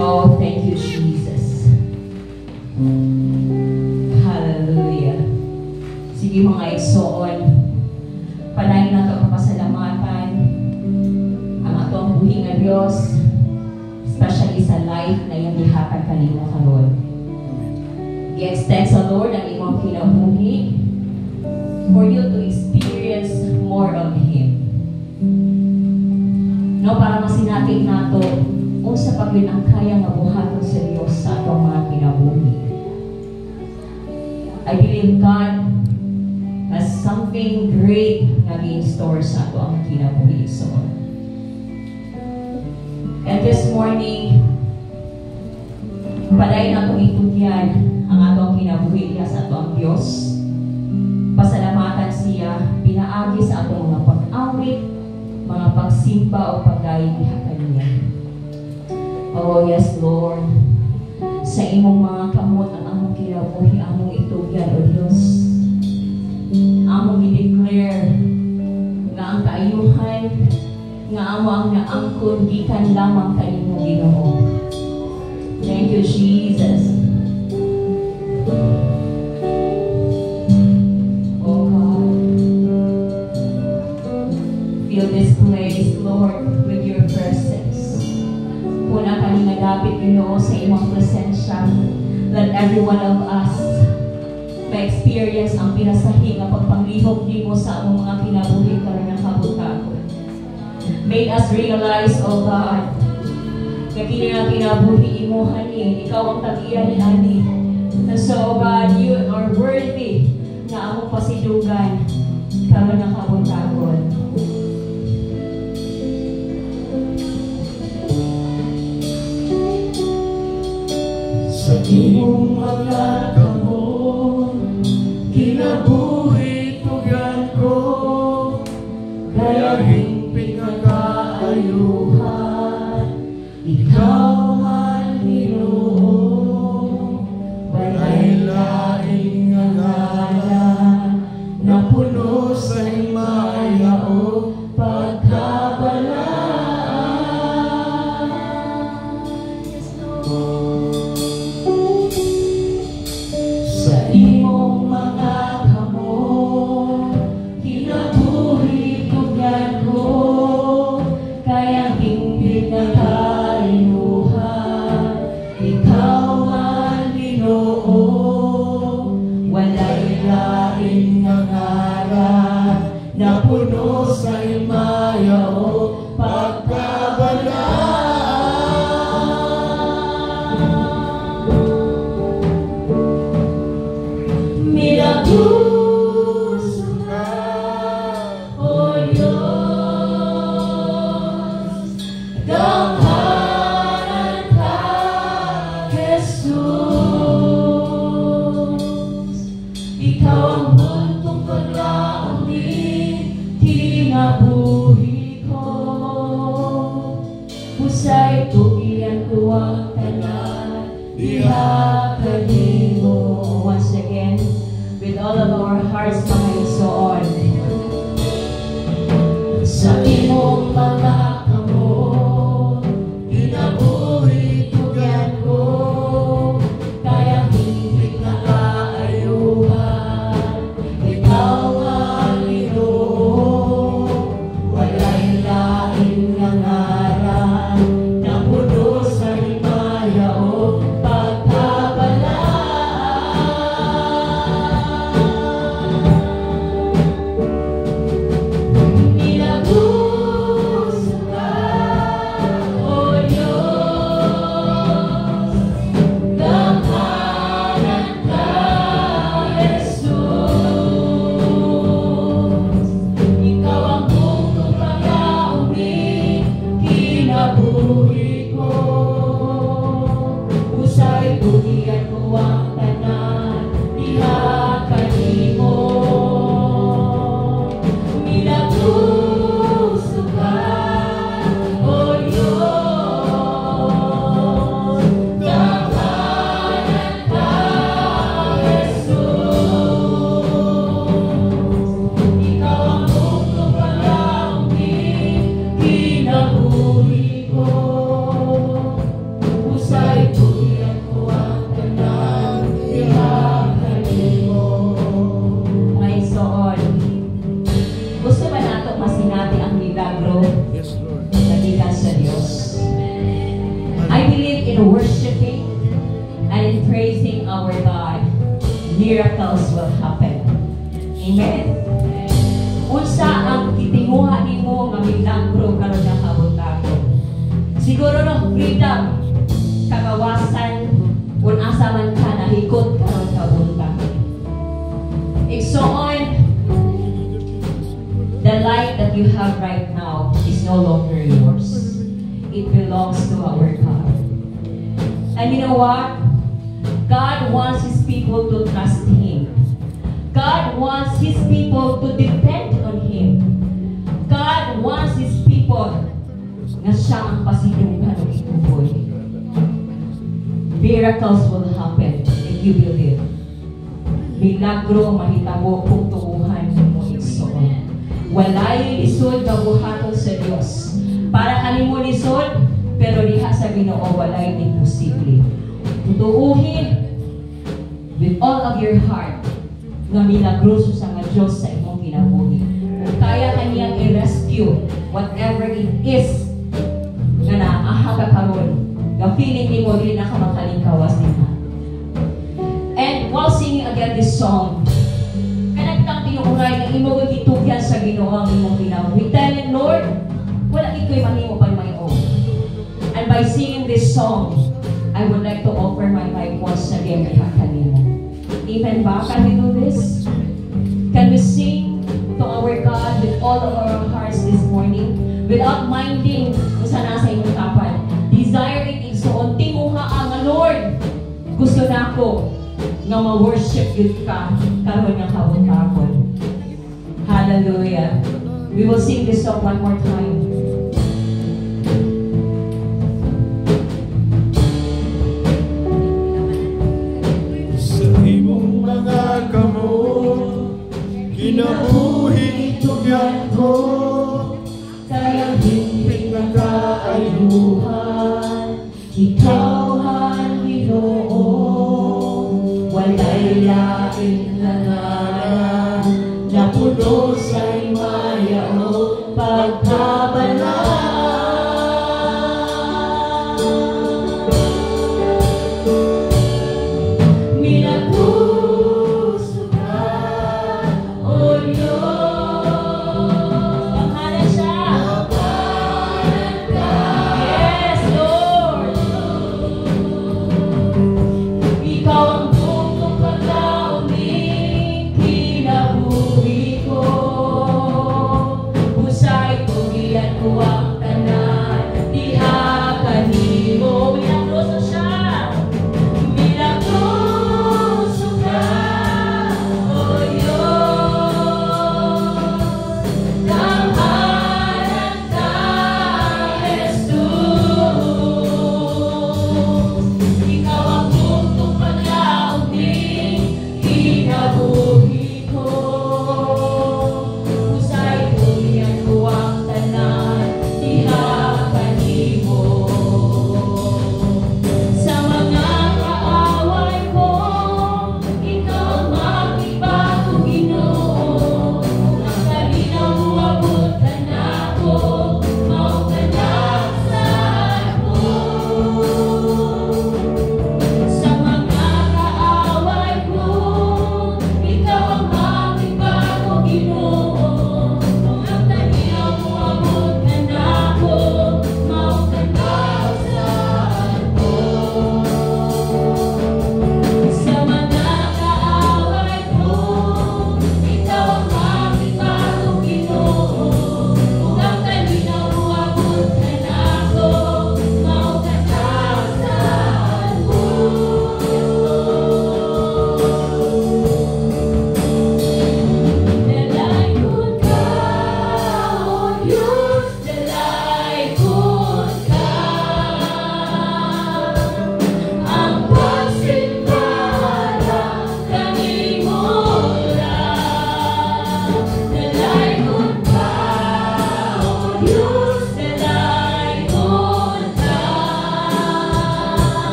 Oh, thank you, Jesus. Hallelujah. Sige mga igsoon, panayin na ito kapasalamatan ang atong buhi nga Diyos, especially sa life na yung dihatag kanina karon. I-extend sa Lord ang imong kinabuhi for you to experience more of Him. No, para masinatig nato kung sa pagwin ang kaya nga buhaton sa Diyos sa atong mga kinabuhi. I believe God has something great na in-store sa atong kinabuhi. So, and this morning, padayon atong itugyan ang atong kinabuhi niya sa atong Diyos. Pasalamatan siya, pinaagi sa atong mga pag-awit, mga pagsimba o pagdayon niya kaniya. Oh yes, Lord. Sa imong mga kamot ang among kinabuhi, among itugyan, O Diyos. Among i-declare nga ang kaayuhan, nga amo ang naangkon, gikan lamang kanimo Ginoo. Thank you, Jesus. Oh God. Fill this place, Lord, with your presence. Una kami nagapit Ginoo sa imong presensya. Let every one of us ma-experience ang pinasahig ang pagpanglihok nimo sa among mga kinabuhi karon nga kabutagon. Make us realize, oh God, na kini nga kinabuhi imo hani, ikaw ang tag-iya ni ani. And so, oh God, you are worthy na among pasidugan karon nga kabutagon. Sa imong mga kamot, kinabuhi tugan ko, kaya hingpit nga kaayuhan, ikaw man Ginoo, walay laing nga ngalan, na puno sa himaya o pagkabalaan. Sa imong mga kamot, kinabuhi tugan ko, kaya hingpit nga kaayuhan, ikaw man Ginoo, walay lain nga ngalan, na puno sa himaya o pagkabalaan. Milagros ka, O Diyos, ganghanan ka, Jesus. Ikaw ang buntong paglaang ni kinabuhi ko. Pusay tugian ko ang tanan, diha kanimo. Once again, with all of our hearts, mga igsoon. Sa imong mga kamot, kinabuhi tugan ko, kaya hingpit nga kaayuhan, ikaw ang Ginoo, walay lain nga ngalan, na puno sa himaya o pagkabalaan. in worshiping and in praising our God, miracles will happen. Amen? Unsa ang kitinguha nimo nga milagro karon nga habot-habot? Siguro no, freedom, kagawasan, kung asa man ka nahikot karon habot-habot. Igsoon, the light that you have right now is no longer yours. It belongs to our God. And you know what? God wants His people to trust Him. God wants His people to depend on Him. God wants His people na siya ang pasidungan ng ituboy. Miracles will happen if you believe. Milagro mahitabo kung tubuhan mo igsoon. Walay lisod kabuhaton sa Dios. Para kanimo lisod, pero diha sa Ginoo walay imposible. Tutuuhin with all of your heart nga milagroso sa nga Dios sa imong kinabuhi. Kung kaya kaniyang i-rescue whatever it is nga naaha ka karon, nga feeling nimo dili na ka makalingkawas nila. And while singing again this song, kanang tinuuray nga imo gitugyan sa Ginoo ang imong kinabuhi. Telling Lord, wala iko'y mahimo pa my own. And by singing this song, I would like to offer my life once again kay kanina. Even ba, can we do this? Can we sing to our God with all of our hearts this morning without minding kung saan nasa imong kapan? Desire it igsoon, tinguha ang Lord. Gusto na ako nga ma-worship yun ka karon nga habon-habon. Hallelujah. We will sing this song one more time. Sa imong mga kamot, kinabuhi tugyan ko, Kaya hingpit na kaayuhan, ikaw ang Ginoo. Walay lain na ngalan, na puno sa'y mayao pagkabalaan. Milagros ka, O Diyos. Pangalan siya. Pangalan ka. Yes, Lord. Ikaw ang kinabuhi ko.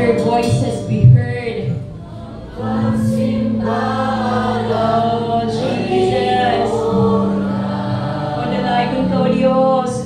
your voices be heard. Oh, Jesus. Madalagon ka, O Diyos.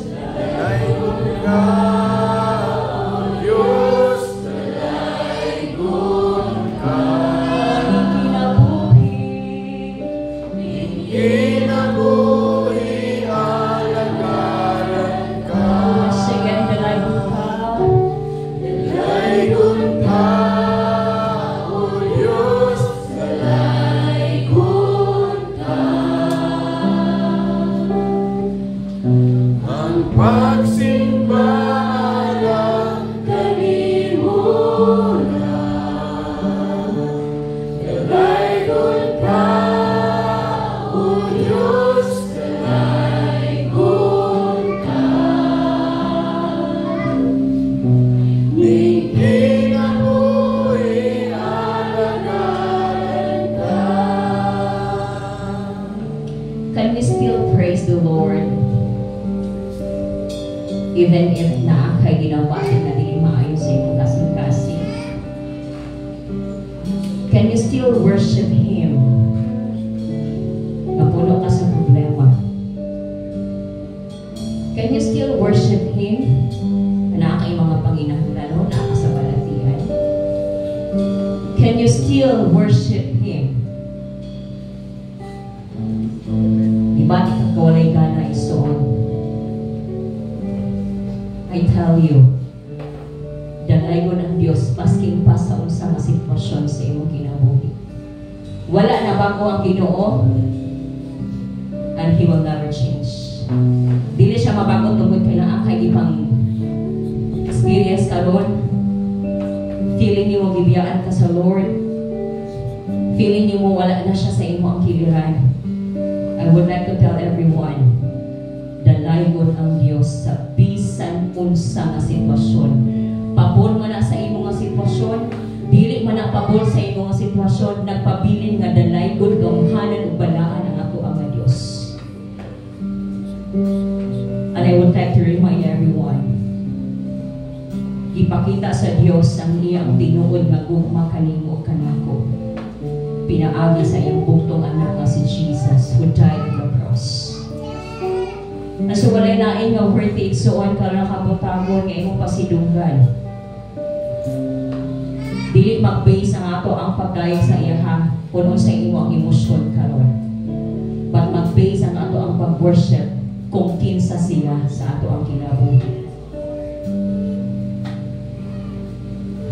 Can we still praise the Lord even if naakay ginawa na di maayon sa iyong kasing-kasing? Can you still worship Him? Napuno ka sa problema. Can you still worship Him? Naakay mga panginahanglan, naaka sa balatian. Can you still worship Him? Bakit ang kawalay ka na isuon? I tell you, dalagon ang Diyos pasking pa sa unsang sitwasyon sa imong kinabuhi. Wala na ba ko ang Ginoo? And He will never change. Dili siya mabago tungkol kay naa kay ibang experience karon. Feeling niyo gibiyaan ka sa Lord. Feeling niyo wala na siya sa imo ang kiliran. I would like to tell everyone, dalagon ang Diyos sa bisan unsa nga sitwasyon. Pabor man na sa imo nga sitwasyon, dili man na pabor sa imo nga sitwasyon, nagpabilin nga dalagon gamhanan ug balaan ang ato ang Diyos. And I would like to remind everyone, ipakita sa Diyos ang iyang tinuod nga gugma kanimo kanako. Pinaagi sa iyong buktong anak nga si Jesus who died on the cross. Naso walay nain nga vertig suon karon kabutagon nga imong pasidunggan. Dili mag-base ang ato ang pagdayeg sa iyaha kuno sa imong emosyon karon. But mag-base ang ato ang pag-worship kung kinsa siya sa ato ang kinabuhi.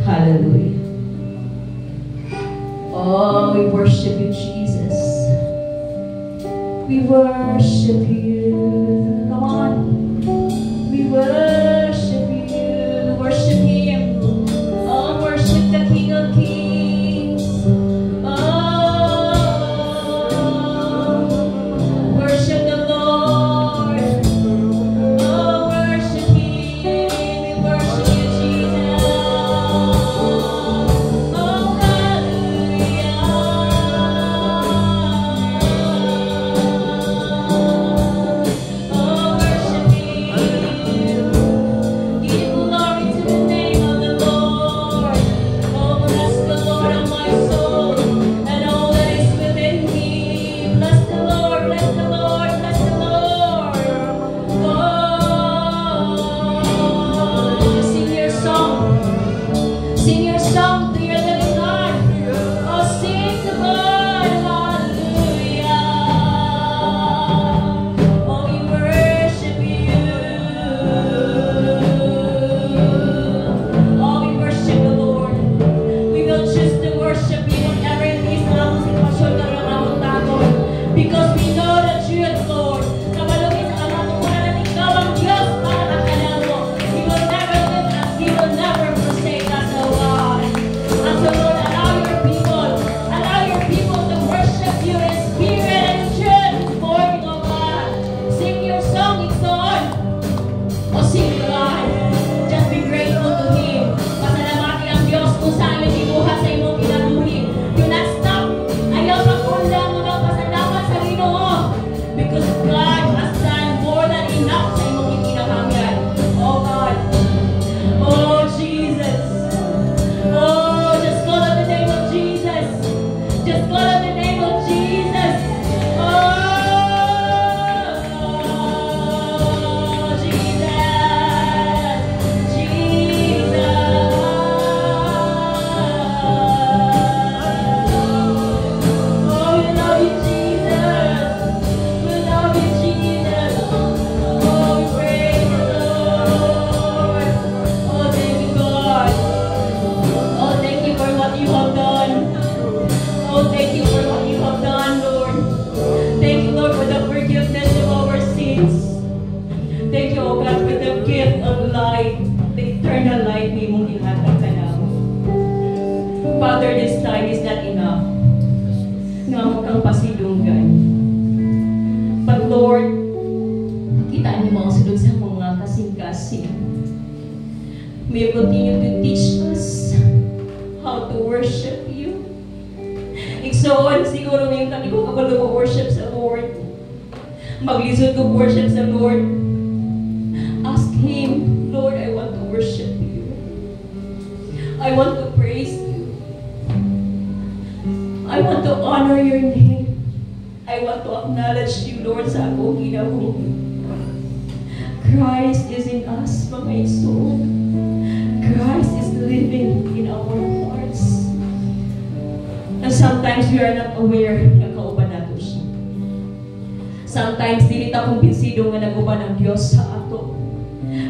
Hallelujah. Oh, we worship you, Jesus. We worship you. Come on. We worship you. Worship Him. Oh, worship the King of Kings. Oh, worship the Lord. Oh, worship Him. We worship you, Jesus. kang pasidunggan. But Lord, kita niyo mo ang sulod sa mga kasing-kasing. May you continue to teach us how to worship you. Igsoon, siguro ngayong tabi ko kapag worship sa Lord. Maglisod ko worship sa Lord. Ask Him, Lord, I want to worship you. I want to praise you. I want to honor your name. I want to acknowledge you, Lord, sa akong ginabuhi. Christ is in us, mga igsoon. Christ is living in our hearts. And sometimes we are not aware na kauban nato siya. Sometimes dili ta kumbinsido nga naguban ang Dios sa ato.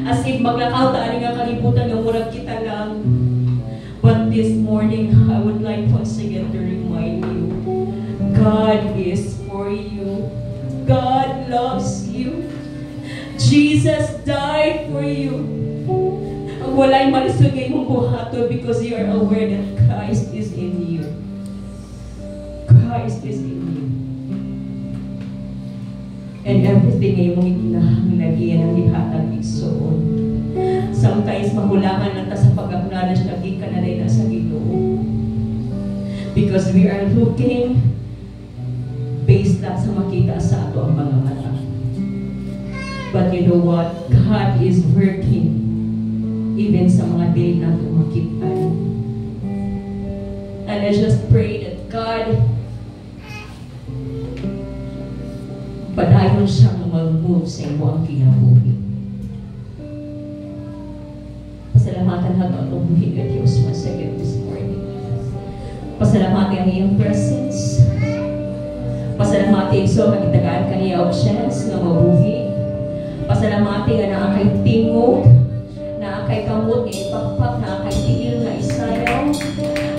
As if maglakaw ta ani nga kalibutan nga murag kita lang. But this morning, I would like once again to remind you, God is for you. God loves you. Jesus died for you. Walay malisod nga imong buhaton because you are aware that Christ is in you. Christ is in you. And everything nga imong ikinahanglagian ang lihatag igsoon. Sometimes mahulangan lang ta sa pag-acknowledge na di ka na rin nasa Ginoo. Because we are looking based lang sa makita sa ato ang mga mata. But you know what? God is working even sa mga dili nato makita. And I just pray that God padayon siyang mag-move sa imo ang kinabuhi. Pasalamatan nato ang buhi ka Diyos once again this morning. Pasalamatan ang iyong presence. Pasalamatan so magitagaan ka niya og chance nga mabuhi. Pasalamatan nga na kay tingog, na kay kamot nga ipakpak, na kay tiil nga isayaw.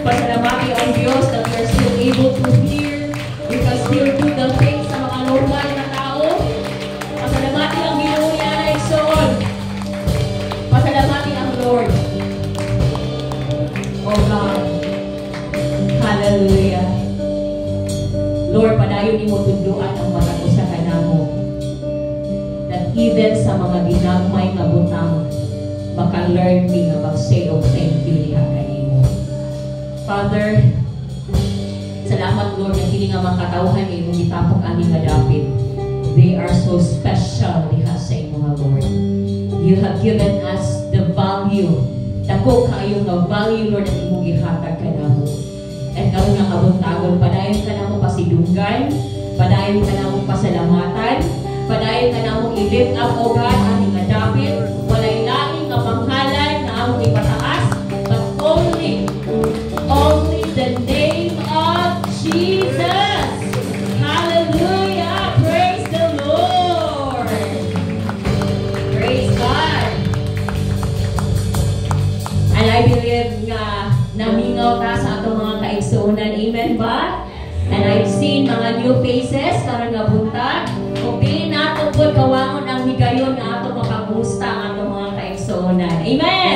Pasalamatan ang Diyos that we are still able to hear. We can still do the things sa mga normal na tao. Pasalamatan ang Ginoo niya na igsoon. Pasalamatan ang Lord. Oh God. Hallelujah. Lord, padayon nimo tunduan ang mata ko sa kanamo. That even sa mga ginagmay nga butang, maka-learn me nga mag-say of thank you diha kanimo. Father, salamat Lord nga kini nga makatawhan imong gitapok ani nga dapit. They are so special diha sa imong Lord. You have given us the value. Dako kayo nga value Lord ang imong gihatag kanamo. And karon nga kabuntagon, padayon ka namo pasidunggan, padayon ka namo pasalamatan, padayon ka namo i-lift up o God ani nga dapit, walay laing nga panghalan na among ipataas, but only the name of Jesus. Hallelujah! Praise the Lord! Praise God! And I believe nga namingaw ta sa atong mga kaigsuunan. Amen ba? And I've seen mga new faces karon nga buntag. Kung dili nato pud kawangon ang higayon nga ato makamusta ang atong mga kaigsuunan. Amen.